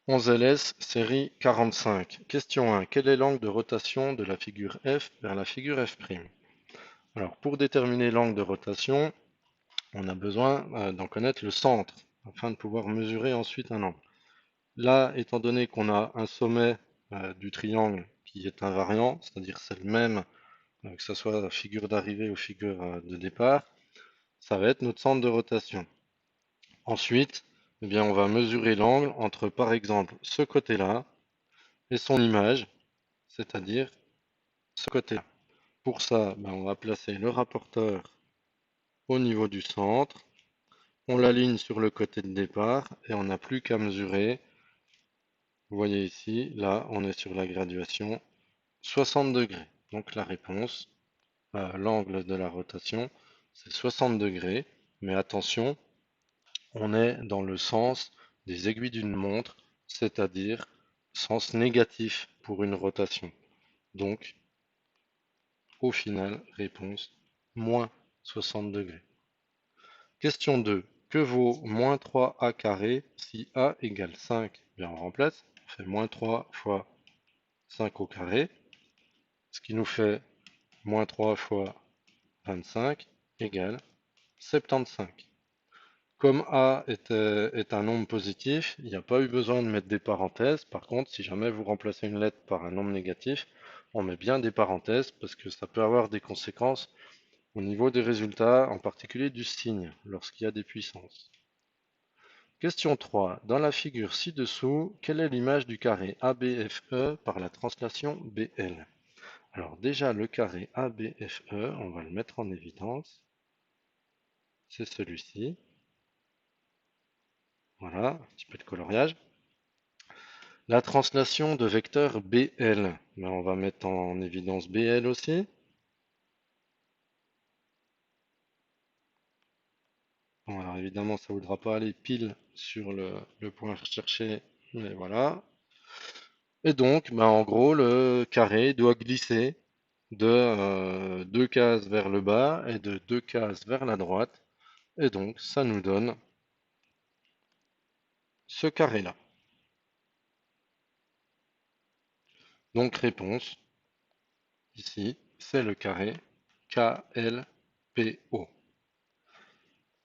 11LS, série 45. Question 1. Quel est l'angle de rotation de la figure F vers la figure F'? Alors, pour déterminer l'angle de rotation, on a besoin d'en connaître le centre, afin de pouvoir mesurer ensuite un angle. Là, étant donné qu'on a un sommet du triangle qui est invariant, c'est-à-dire c'est le même, que ce soit la figure d'arrivée ou figure de départ, ça va être notre centre de rotation. Ensuite, eh bien, on va mesurer l'angle entre, par exemple, ce côté-là et son image, c'est-à-dire ce côté-là. Pour ça, ben, on va placer le rapporteur au niveau du centre, on l'aligne sur le côté de départ et on n'a plus qu'à mesurer. Vous voyez ici, là, on est sur la graduation 60 degrés. Donc la réponse, l'angle de la rotation, c'est 60 degrés. Mais attention, on est dans le sens des aiguilles d'une montre, c'est-à-dire sens négatif pour une rotation. Donc, au final, réponse moins 60 degrés. Question 2. Que vaut moins 3a carré si a égale 5? Bien, on remplace. On fait moins 3 fois 5 au carré, ce qui nous fait moins 3 fois 25 égale 75. Comme a est un nombre positif, il n'y a pas eu besoin de mettre des parenthèses. Par contre, si jamais vous remplacez une lettre par un nombre négatif, on met bien des parenthèses parce que ça peut avoir des conséquences au niveau des résultats, en particulier du signe, lorsqu'il y a des puissances. Question 3. Dans la figure ci-dessous, quelle est l'image du carré ABFE par la translation BL? Alors déjà, le carré ABFE, on va le mettre en évidence. C'est celui-ci. Voilà, un petit peu de coloriage. La translation de vecteur BL, ben, on va mettre en évidence BL aussi. Bon, alors évidemment, ça ne voudra pas aller pile sur le point recherché, mais voilà. Et donc, ben, en gros, le carré doit glisser de 2 cases vers le bas et de 2 cases vers la droite. Et donc, ça nous donne ce carré-là. Donc, réponse, ici, c'est le carré KLPO.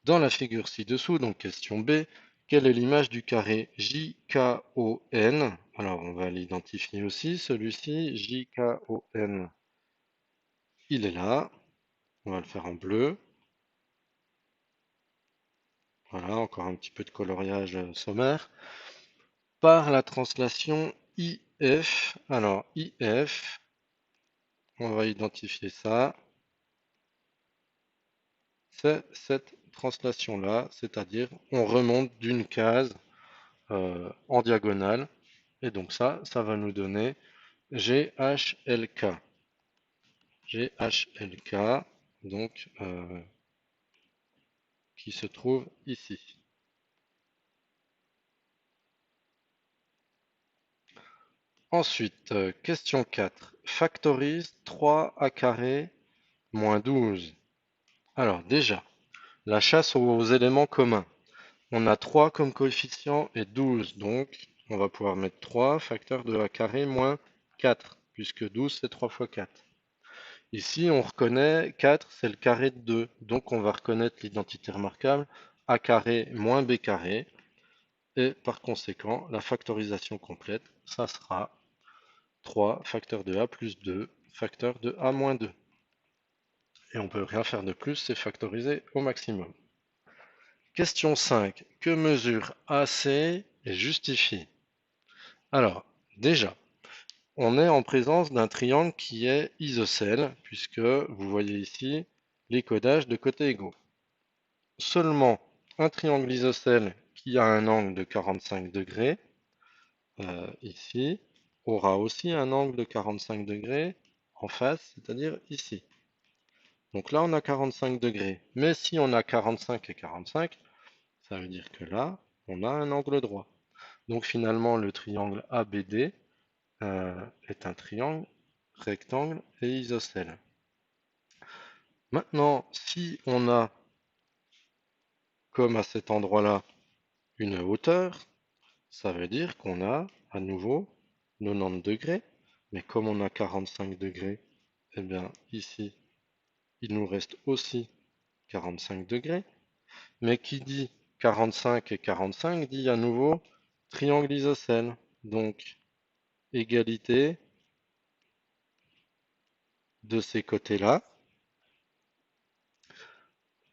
Dans la figure ci-dessous, donc question B, quelle est l'image du carré JKON? Alors, on va l'identifier aussi, celui-ci, JKON. Il est là, on va le faire en bleu. Voilà, encore un petit peu de coloriage sommaire. Par la translation IF, alors IF, on va identifier ça. C'est cette translation-là, c'est-à-dire on remonte d'une case en diagonale. Et donc ça va nous donner GHLK. GHLK, donc qui se trouve ici. Ensuite, question 4. Factorise 3a carré moins 12. Alors déjà, la chasse aux éléments communs. On a 3 comme coefficient et 12, donc on va pouvoir mettre 3 facteur de a carré moins 4, puisque 12 c'est 3 fois 4. Ici, on reconnaît 4, c'est le carré de 2, donc on va reconnaître l'identité remarquable a carré moins b carré, et par conséquent, la factorisation complète, ça sera 3 facteur de a plus 2 facteur de a moins 2. Et on ne peut rien faire de plus, c'est factoriser au maximum. Question 5. Que mesure AC et justifie? Alors, déjà, on est en présence d'un triangle qui est isocèle, puisque vous voyez ici les codages de côtés égaux. Seulement un triangle isocèle qui a un angle de 45 degrés, ici, aura aussi un angle de 45 degrés en face, c'est-à-dire ici. Donc là, on a 45 degrés. Mais si on a 45 et 45, ça veut dire que là, on a un angle droit. Donc finalement, le triangle ABD est un triangle rectangle et isocèle. Maintenant, si on a, comme à cet endroit-là, une hauteur, Ça veut dire qu'on a à nouveau 90 degrés. Mais comme on a 45 degrés, eh bien ici, il nous reste aussi 45 degrés. Mais qui dit 45 et 45 dit à nouveau triangle isocèle. Donc, égalité de ces côtés-là.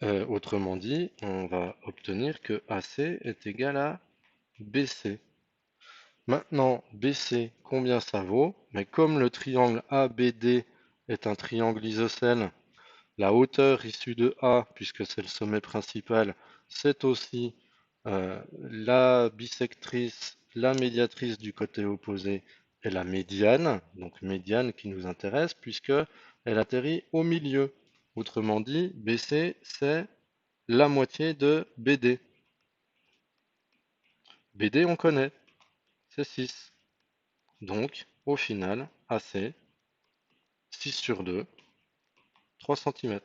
Autrement dit, on va obtenir que AC est égal à BC. Maintenant, BC, combien ça vaut? Mais comme le triangle ABD est un triangle isocèle, la hauteur issue de A, puisque c'est le sommet principal, c'est aussi la bisectrice, la médiatrice du côté opposé et la médiane, donc médiane qui nous intéresse, puisque elle atterrit au milieu. Autrement dit, BC, c'est la moitié de BD. BD, on connaît, c'est 6. Donc, au final, AC, 6 sur 2, 3 cm.